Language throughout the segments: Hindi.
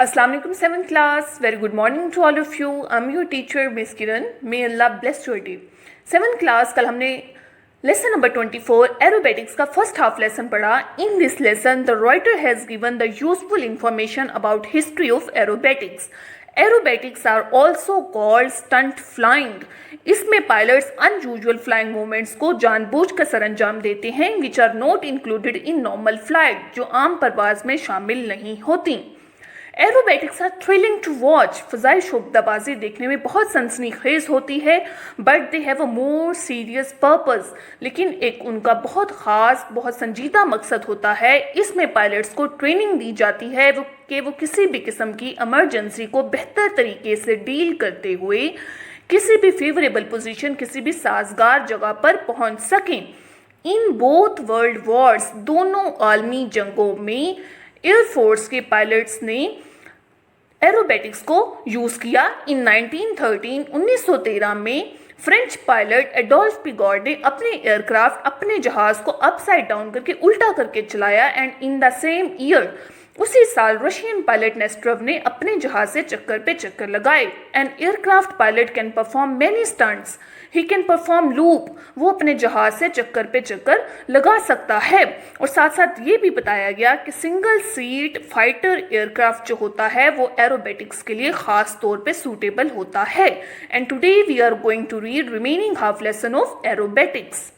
Assalamu alaikum 7th class. Very good morning to all of you. I'm your teacher Miss Kiran. May Allah bless your day. 7th class कल हमने lesson number 24 aerobatics का first half lesson पढ़ा. In this lesson the writer has given the useful information about history of aerobatics. Aerobatics are also called stunt flying. इसमें pilots unusual flying movements को जानबूझकर सरंजाम देते हैं which are not included in normal flight, जो आम परवाज में शामिल नहीं होती. Aerobatics are thrilling to watch. फ़ज़ाई शोबदाबाजी देखने में बहुत सनसनीखेज होती है, but they have a more serious purpose. लेकिन एक उनका बहुत ख़ास, बहुत संजीदा मकसद होता है. इसमें पायलट्स को ट्रेनिंग दी जाती है कि वो किसी भी किस्म की इमरजेंसी को बेहतर तरीके से डील करते हुए किसी भी फेवरेबल पोजीशन, किसी भी साजगार जगह पर पहुंच सकें. इन बोथ वर्ल्ड वॉर्स, दोनों आलमी जंगों में एयरफोर्स के पायलट्स ने एरोबैटिक्स को यूज़ किया. इन 1913 में फ्रेंच पायलट एडोल्फ पिगॉड ने अपने एयरक्राफ्ट, अपने जहाज़ को अपसाइड डाउन करके उल्टा करके चलाया. And in the same year, उसी साल रशियन पायलट नेस्ट्रोव ने अपने जहाज से चक्कर पे चक्कर लगाए. An aircraft pilot can perform many stunts. He can perform loop. वो अपने जहाज से चक्कर पे चक्कर लगा सकता है. और साथ साथ ये भी बताया गया कि सिंगल सीट फाइटर एयरक्राफ्ट जो होता है वो एरोबैटिक्स के लिए ख़ास तौर पे सूटेबल होता है. And today we are going to read remaining half lesson of aerobatics.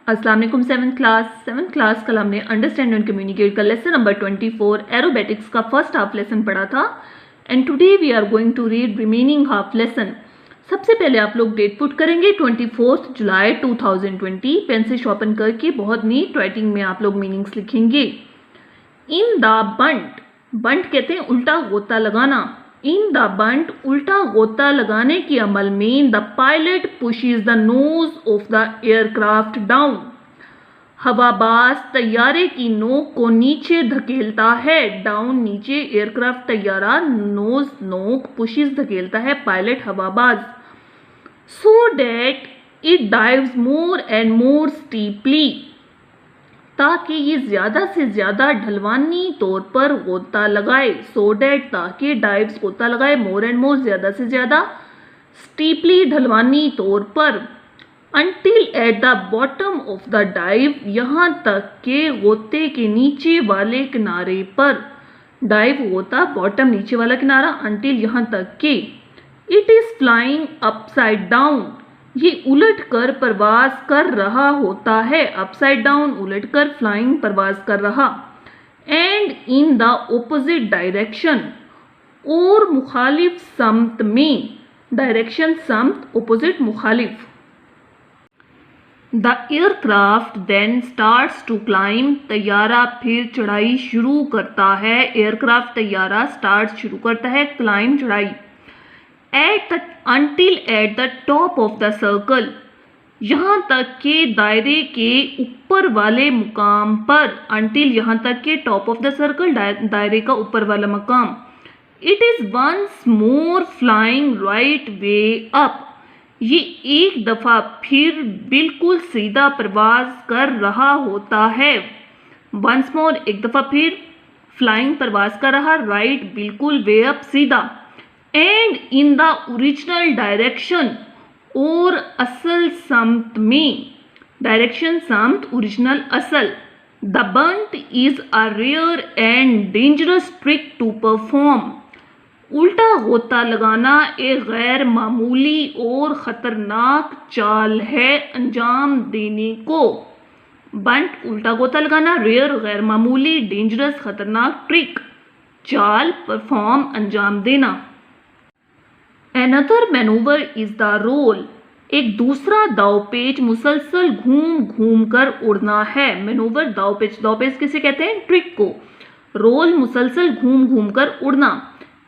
अस्सलाम वालेकुम 7th क्लास कल हमने अंडरस्टैंड एंड कम्युनिकेट का लेसन नंबर 24 एरोबैटिक्स का फर्स्ट हाफ लेसन पढ़ा था. And today we are going to read remaining half lesson. सबसे पहले आप लोग डेट पुट करेंगे 24 जुलाई 2020. पेन से शॉर्पन करके बहुत नीट राइटिंग में आप लोग मीनिंग्स लिखेंगे. इन द बंट, बंट कहते हैं उल्टा गोता लगाना. इन द बंट, उल्टा गोता लगाने के अमल में the pilot pushes the nose of the aircraft down. हवाबाज तैयारे की नोक को नीचे धकेलता है. डाउन नीचे, एयरक्राफ्ट तैयारा, नोज नोक, पुशेस धकेलता है, पायलट हवाबाज. So that it dives more and more steeply, ताकि ये ज़्यादा से ज़्यादा ढलवानी तौर पर गोता लगाए. सो डैट, ताकि, डाइव्स गोता लगाए, मोर एंड मोर ज़्यादा से ज़्यादा, स्टीपली ढलवानी तौर पर. Until at the bottom of the dive, यहाँ तक के गोते के नीचे वाले किनारे पर. डाइव गोता, बॉटम नीचे वाला किनारा, अनटिल यहाँ तक के. It is flying upside down, ये उलट कर परवाज कर रहा होता है. अपसाइड डाउन, उलट कर, फ्लाइंग परवाज कर रहा. And in the opposite direction, और मुखालिफ समत में. डायरेक्शन समत, ऑपोजिट मुखालिफ. The aircraft then starts to climb, तैयारा फिर चढ़ाई शुरू करता है. एयरक्राफ्ट तैयारा स्टार्ट शुरू करता है, क्लाइंब चढ़ाई. until at the top of the circle, यहाँ तक के दायरे के ऊपर वाले मुकाम पर. until यहाँ तक के top of the circle, दायरे का ऊपर वाला मकाम. it is once more flying right way up, ये एक दफ़ा फिर बिल्कुल सीधा प्रवास कर रहा होता है. once more, एक दफ़ा फिर, flying प्रवास कर रहा, right बिल्कुल, way up सीधा. And in the original direction, और असल समत में. डायरेक्शन समत, ओरिजिनल असल. The bunt is a rare and dangerous trick to perform, उल्टा गोता लगाना एक गैर मामूली और ख़तरनाक चाल है अंजाम देने को. बंट, उल्टा गोता लगाना, रेयर गैर मामूली, डेंजरस ख़तरनाक, ट्रिक चाल, परफॉर्म अंजाम देना. Another maneuver is the roll, एक दूसरा दावपेच मुसलसल घूम घूम कर उड़ना है. मैनूवर, दावपेच, दावपेच किसे कहते हैं? ट्रिक को. रोल, मुसलसल घूम घूम कर उड़ना.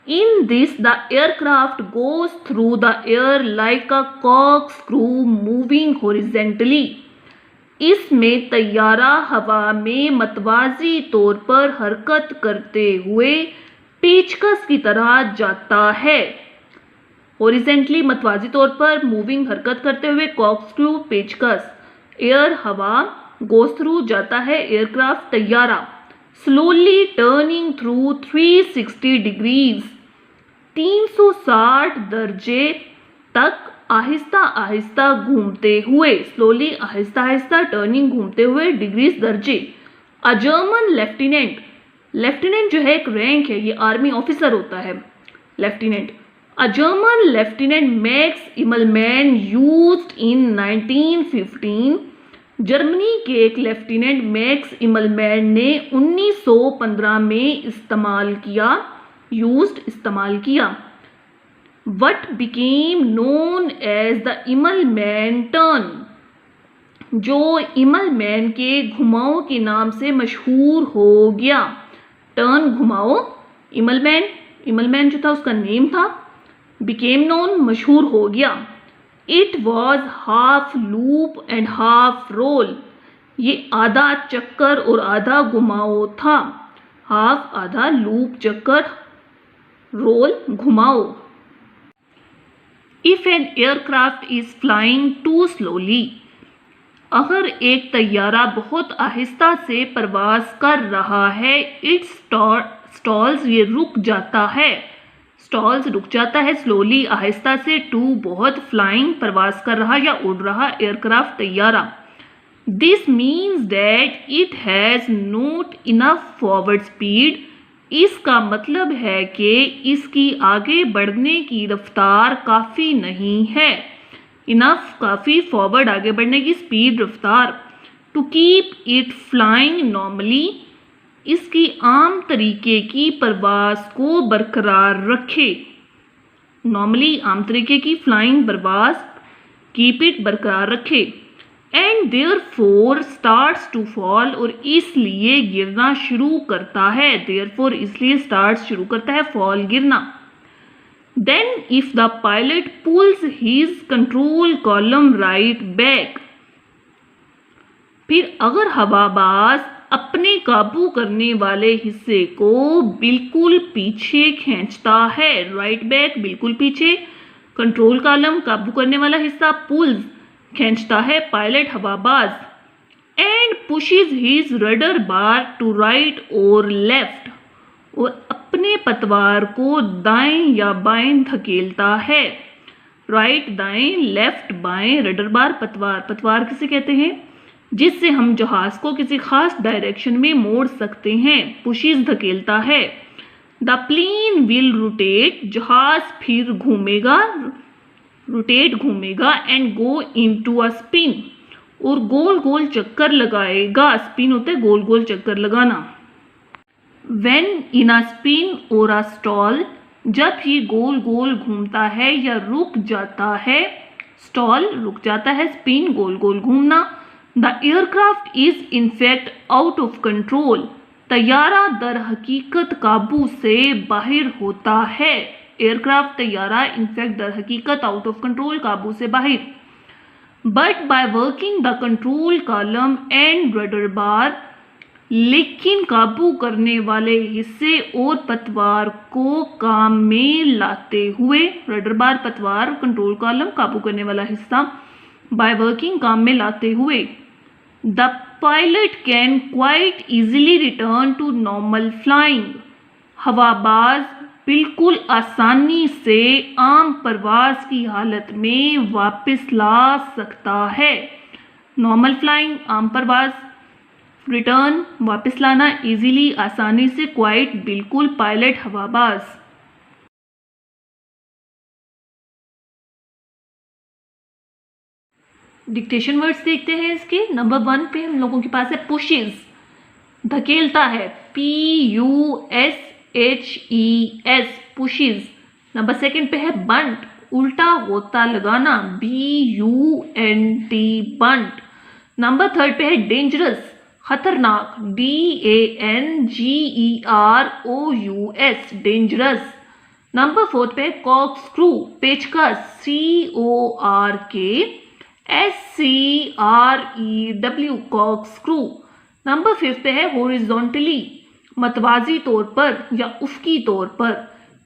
In this the aircraft goes through the air like a corkscrew moving horizontally, इसमें तैयारा हवा में मतवाजी तौर पर हरकत करते हुए पेचकस की तरह जाता है. हॉरिजेंटली, मतवाजी तौर पर, मूविंग, हरकत करते हुए, कॉर्कस्क्रू, पेचकस. एयर, हवा, गोस थ्रू, जाता है, एयरक्राफ्ट, तैयारा. स्लोली टर्निंग थ्रू 360 डिग्रीज, 360 दर्जे तक आहिस्ता आहिस्ता घूमते हुए, स्लोली आहिस्ता आहिस्ता टर्निंग घूमते हुए, डिग्रीज दर्जे। अ जर्मन लेफ्टिनेंट, लेफ्टिनेंट जो है एक रैंक है, ये आर्मी ऑफिसर होता है lieutenant. A German lieutenant Max Immelmann used in 1915, Germany के एक लेफ्टिनेंट मैक्स इमलमैन ने 1915 में इस्तेमाल किया, यूज्ड इस्तेमाल किया। What became known as the Immelmann turn, जो इमलमैन के घुमाव के नाम से मशहूर हो गया। टर्न घुमाओ, इमलमैन, इमलमैन जो था उसका नेम था, बिकेम नोन मशहूर हो गया। It was half loop and half roll, ये आधा चक्कर और आधा घुमाओ था। हाफ आधा, लूप चक्कर, रोल घुमाओ। If an aircraft is flying too slowly, अगर एक तैयारा बहुत आहिस्ता से परवाज कर रहा है, इट स्टॉल्स, ये रुक जाता है, स्टॉल्स रुक जाता है, स्लोली आहिस्ता से, टू बहुत, फ्लाइंग परवाज कर रहा या उड़ रहा एयरक्राफ्ट तैयारा। This means that it has not enough forward speed, इसका मतलब है कि इसकी आगे बढ़ने की रफ्तार काफ़ी नहीं है। इनफ काफ़ी, फॉरवर्ड आगे बढ़ने की स्पीड रफ्तार। To keep it flying normally, इसकी आम तरीके की परवाज को बरकरार रखे। नॉर्मली आम तरीके की फ्लाइंग परवाज, कीप इट बरकरार रखे। And therefore starts to fall, और इसलिए गिरना शुरू करता है। देयरफॉर इसलिए स्टार्ट्स शुरू करता है, फॉल गिरना। Then if the pilot pulls his control column right back, फिर अगर हवाबाज अपने काबू करने वाले हिस्से को बिल्कुल पीछे खींचता है, राइट बैक बिल्कुल पीछे, कंट्रोल कॉलम काबू करने वाला हिस्सा, पुल्स खींचता है पायलट हवाबाज, and pushes his rudder bar to right और लेफ्ट, और अपने पतवार को दाएं या बाएं धकेलता है। राइट दाएं, लेफ्ट बाएं, रडर बार पतवार, पतवार किसे कहते हैं, जिससे हम जहाज को किसी खास डायरेक्शन में मोड़ सकते हैं। पुशेस धकेलता है। द प्लेन विल रोटेट, जहाज फिर घूमेगा, रोटेट घूमेगा, and go into a spin, और गोल गोल चक्कर लगाएगा। स्पिन होता है गोल गोल चक्कर लगाना। व्हेन इन अ स्पिन और अ स्टॉल, जब ये गोल गोल घूमता है या रुक जाता है, स्टॉल रुक जाता है, स्पिन गोल गोल घूमना। The aircraft is in fact out of control, तैयारा दर हकीकत काबू से बाहर होता है। एयरक्राफ्ट तैयारा इनफैक्ट दर हकीकत आउट ऑफ कंट्रोल, काबू से बाहर। But by working the control column and rudder bar, लेकिन काबू करने वाले हिस्से और पतवार को काम में लाते हुए, रडर बार पतवार, कंट्रोल कॉलम काबू करने वाला हिस्सा, बाय वर्किंग काम में लाते हुए, the pilot can quite easily return to normal flying, हवाबाज बिल्कुल आसानी से आम परवाज की हालत में वापस ला सकता है। नॉर्मल फ्लाइंग आम परवाज, रिटर्न वापस लाना, इजीली आसानी से, क्वाइट बिल्कुल, पायलट हवाबाज। डिक्टेशन वर्ड्स देखते हैं इसके। नंबर 1 पे हम लोगों के पास है पुशेस, धकेलता है, PUSHES, पुशेस। नंबर 2 पे है बंट, उल्टा गोता लगाना, BUNT, बंट। नंबर 3 पे है डेंजरस, खतरनाक, DANGEROUS, डेंजरस। नंबर 4 पे है कॉक स्क्रू, पेचकस, CORKSCREW, कॉक स्क्रू। नंबर 5 पे है हॉरिजॉन्टली, मतवाजी तौर पर या उफकी तौर पर,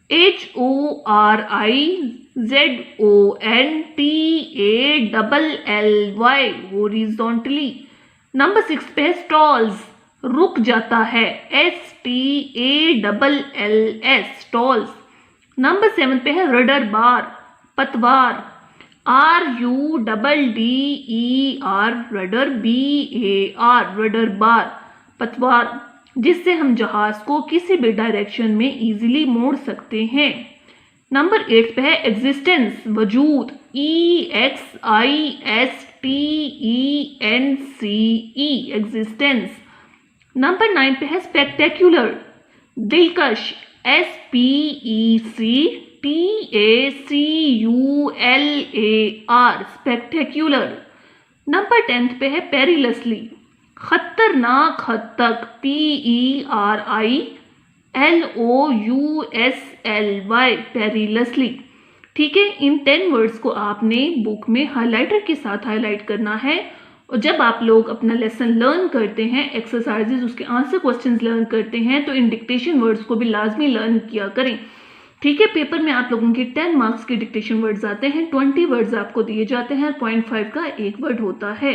HORIZONTALLY, हॉरिजॉन्टली। नंबर 6 पे है स्टॉल्स, रुक जाता है, STALLS, स्टॉल्स। नंबर 7 पे है रडर बार, पतवार, RUDDER, रडर, BAR, रडर बार, पतवार, जिससे हम जहाज को किसी भी डायरेक्शन में इजीली मोड़ सकते हैं। नंबर 8 पे है एग्जिस्टेंस, वजूद, EXISTENCE, एग्जिस्टेंस। नंबर 9 पे है स्पेक्टेक्युलर, दिलकश, SPECTACULAR, स्पेक्टेक्युलर। नंबर 10 पे है पेरिलसली, खतरनाक हद तक, PERILOUSLY, पेरिलसली। ठीक है, इन 10 वर्ड्स को आपने बुक में हाइलाइटर के साथ हाईलाइट करना है। और जब आप लोग अपना लेसन लर्न करते हैं, एक्सरसाइजेज उसके आंसर क्वेश्चंस लर्न करते हैं, तो इन डिक्टेशन वर्ड्स को भी लाजमी लर्न किया करें। ठीक है, पेपर में आप लोगों के 10 मार्क्स के डिक्टेशन वर्ड्स आते हैं, 20 वर्ड्स आपको दिए जाते हैं, 0.5 का एक वर्ड होता है।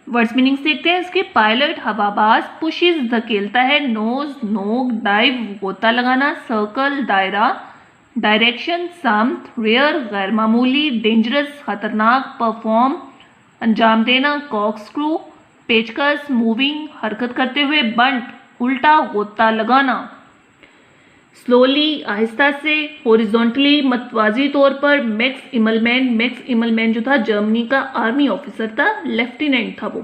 वर्ड्स मीनिंग्स देखते हैं इसके। पायलट, हवाबाज, पुशिज, धकेलता है, नोज, नोक, डाइव, गोता लगाना, सर्कल, दायरा, डायरेक्शन, समथ, रेयर, गैर मामूली, डेंजरस, खतरनाक, परफॉर्म, अंजाम देना, कॉर्कस्क्रू, पेचकस, मूविंग, हरकत करते हुए, बंट, उल्टा, गोता लगाना, स्लोली, आहिस्ता से, हॉरिजॉन्टली, मतवाजी तौर पर, मैक्स इमलमैन जो था जर्मनी का आर्मी ऑफिसर था, लेफ्टिनेंट था वो।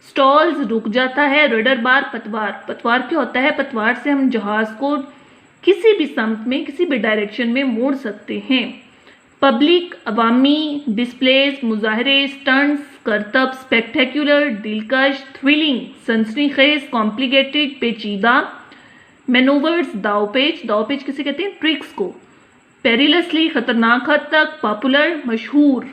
स्टॉल्स, रुक जाता है, रडर बार, पतवार, पतवार क्या होता है, पतवार से हम जहाज को किसी भी समत में, किसी भी डायरेक्शन में मोड़ सकते हैं। पब्लिक, अवामी, डिस्प्लेज, मुजाहरे, स्टंट्स, करतब, स्पेक्टेक्युलर, दिलकश, थ्रिलिंग, सनसनीखेज, कॉम्प्लिकेटेड, पेचीदा, मैनूवर्स, दावपेच किसे कहते हैं, ट्रिक्स को। पेरिलसली, खतरनाक हद तक, पॉपुलर, मशहूर।